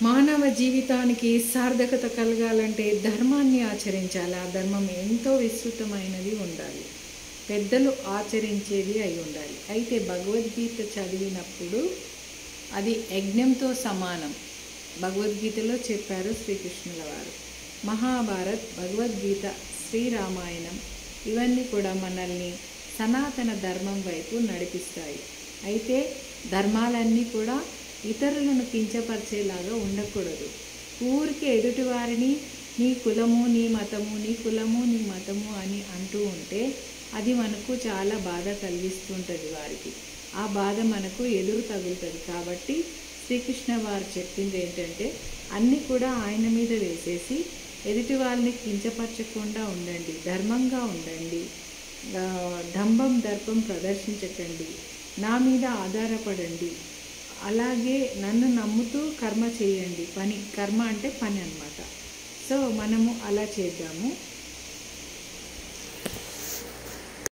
మానవ జీవితానికి సార్థకత కలగాలంటే ధర్మాన్ని ఆచరించాలి. ఆ ధర్మం ఎంతో విస్తృతమైనది ఉండాలి. పెద్దలు ఆచరించేది అయి ఉండాలి. అయితే భగవద్గీత చదివినప్పుడు అది యజ్ఞంతో సమానం. భగవద్గీతలో చెప్పారు శ్రీకృష్ణుల వారు. మహాభారత్, భగవద్గీత, శ్రీరామాయణం ఇవన్నీ కూడా మనల్ని సనాతన ధర్మం వైపు నడిపిస్తాయి. అయితే ధర్మాలన్నీ కూడా ఇతరులను కించపరిచేలాగా ఉండకూడదు. ఊరికే ఎదుటివారిని నీ కులము నీ మతము, నీ కులము నీ మతము అని అంటూ ఉంటే అది మనకు చాలా బాధ కలిగిస్తుంటుంది వారికి. ఆ బాధ మనకు ఎదురు తగులుతుంది. కాబట్టి శ్రీకృష్ణ వారు చెప్పింది ఏంటంటే అన్నీ కూడా ఆయన మీద వేసేసి ఎదుటి వాళ్ళని కించపరచకుండా ఉండండి, ధర్మంగా ఉండండి, డంబం దర్పం ప్రదర్శించకండి, నా మీద ఆధారపడండి, అలాగే నన్ను నమ్ముతూ కర్మ చేయండి. కర్మ అంటే పని అన్నమాట. సో మనము అలా చేద్దాము.